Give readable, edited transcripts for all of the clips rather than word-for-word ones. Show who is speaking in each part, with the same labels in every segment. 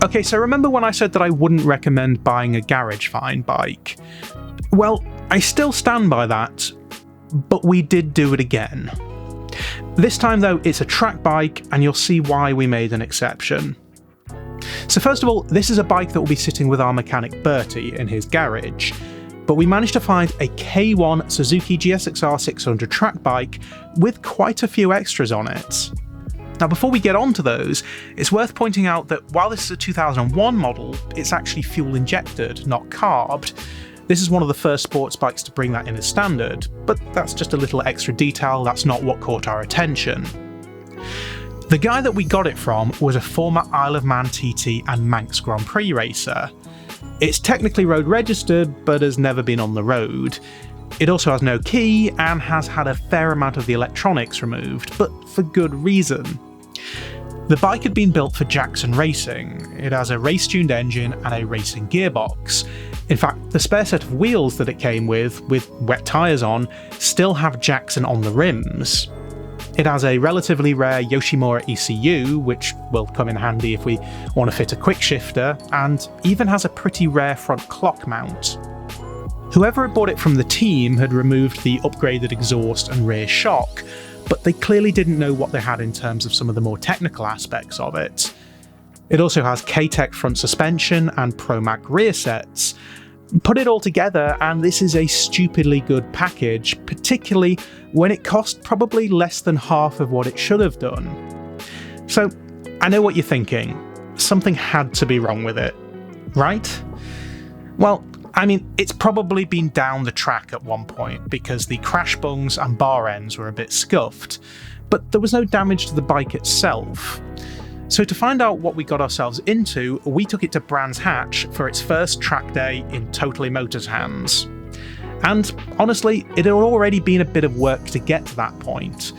Speaker 1: Okay, so remember when I said that I wouldn't recommend buying a garage-fine bike? Well, I still stand by that, but we did do it again. This time though, it's a track bike, and you'll see why we made an exception. So first of all, this is a bike that will be sitting with our mechanic Bertie in his garage, but we managed to find a K1 Suzuki GSXR 600 track bike with quite a few extras on it. Now before we get on to those, it's worth pointing out that while this is a 2001 model, it's actually fuel injected, not carbed. This is one of the first sports bikes to bring that in as standard, but that's just a little extra detail, that's not what caught our attention. The guy that we got it from was a former Isle of Man TT and Manx Grand Prix racer. It's technically road registered, but has never been on the road. It also has no key and has had a fair amount of the electronics removed, but for good reason. The bike had been built for Jackson Racing. It has a race-tuned engine and a racing gearbox. In fact, the spare set of wheels that it came with wet tyres on, still have Jackson on the rims. It has a relatively rare Yoshimura ECU, which will come in handy if we want to fit a quick shifter, and even has a pretty rare front clock mount. Whoever had bought it from the team had removed the upgraded exhaust and rear shock, but they clearly didn't know what they had in terms of some of the more technical aspects of it. It also has K-Tech front suspension and ProMag rear sets. Put it all together and this is a stupidly good package, particularly when it cost probably less than half of what it should have done. So, I know what you're thinking. Something had to be wrong with it, right? Well, I mean, it's probably been down the track at one point because the crash bungs and bar ends were a bit scuffed, but there was no damage to the bike itself. So to find out what we got ourselves into, we took it to Brands Hatch for its first track day in Totally Motors hands. And honestly, it had already been a bit of work to get to that point.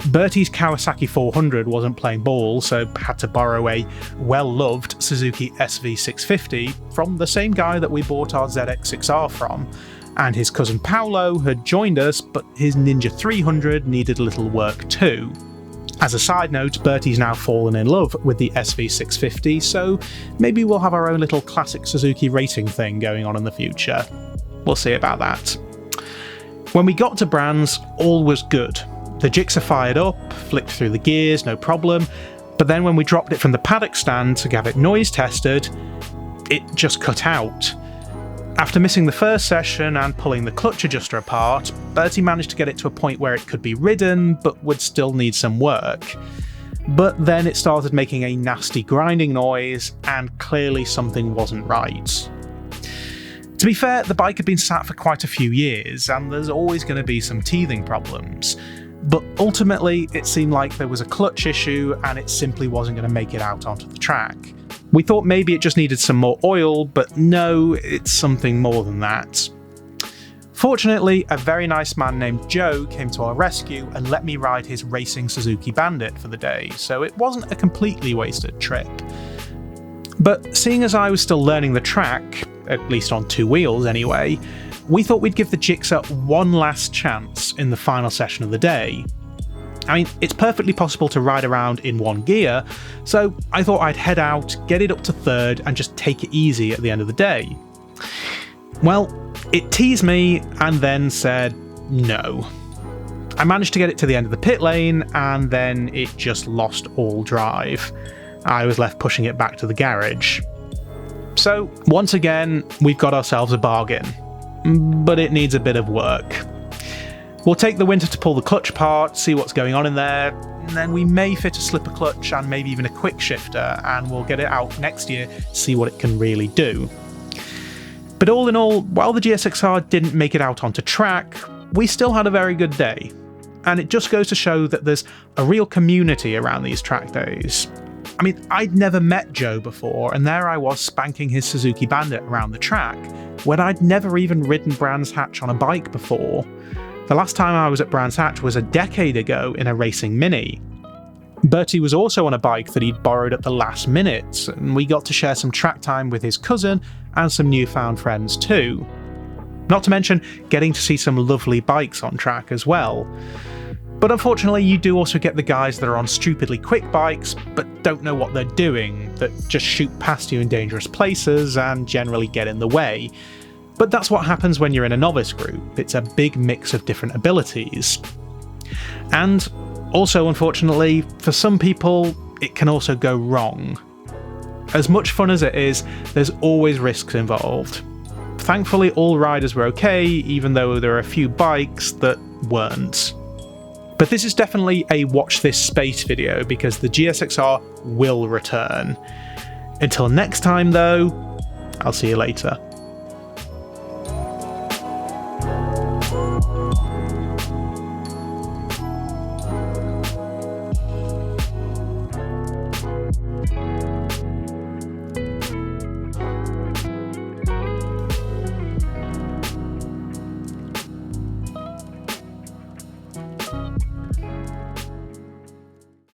Speaker 1: Bertie's Kawasaki 400 wasn't playing ball, so had to borrow a well-loved Suzuki SV650 from the same guy that we bought our ZX6R from, and his cousin Paolo had joined us, but his Ninja 300 needed a little work too. As a side note, Bertie's now fallen in love with the SV650, so maybe we'll have our own little classic Suzuki racing thing going on in the future. We'll see about that. When we got to Brands, all was good. The Gixxer fired up, flicked through the gears, no problem, but then when we dropped it from the paddock stand to have it noise tested, it just cut out. After missing the first session and pulling the clutch adjuster apart, Bertie managed to get it to a point where it could be ridden, but would still need some work. But then it started making a nasty grinding noise, and clearly something wasn't right. To be fair, the bike had been sat for quite a few years, and there's always going to be some teething problems. But ultimately, it seemed like there was a clutch issue and it simply wasn't going to make it out onto the track. We thought maybe it just needed some more oil, but no, it's something more than that. Fortunately, a very nice man named Joe came to our rescue and let me ride his racing Suzuki Bandit for the day, so it wasn't a completely wasted trip. But seeing as I was still learning the track, at least on two wheels anyway, we thought we'd give the Gixxer one last chance in the final session of the day. I mean, it's perfectly possible to ride around in one gear, so I thought I'd head out, get it up to third, and just take it easy at the end of the day. Well, it teased me and then said no. I managed to get it to the end of the pit lane, and then it just lost all drive. I was left pushing it back to the garage. So, once again, we've got ourselves a bargain. But it needs a bit of work. We'll take the winter to pull the clutch apart, see what's going on in there, and then we may fit a slipper clutch and maybe even a quick shifter, and we'll get it out next year, see what it can really do. But all in all, while the GSXR didn't make it out onto track, we still had a very good day. And it just goes to show that there's a real community around these track days. I mean, I'd never met Joe before, and there I was spanking his Suzuki Bandit around the track, when I'd never even ridden Brands Hatch on a bike before. The last time I was at Brands Hatch was a decade ago in a racing Mini. Bertie was also on a bike that he'd borrowed at the last minute, and we got to share some track time with his cousin and some newfound friends too. Not to mention getting to see some lovely bikes on track as well. But unfortunately, you do also get the guys that are on stupidly quick bikes but don't know what they're doing, that just shoot past you in dangerous places and generally get in the way. But that's what happens when you're in a novice group. It's a big mix of different abilities. And also, unfortunately, for some people, it can also go wrong. As much fun as it is, there's always risks involved. Thankfully, all riders were okay, even though there are a few bikes that weren't. But this is definitely a watch this space video because the GSXR will return. Until next time though, I'll see you later.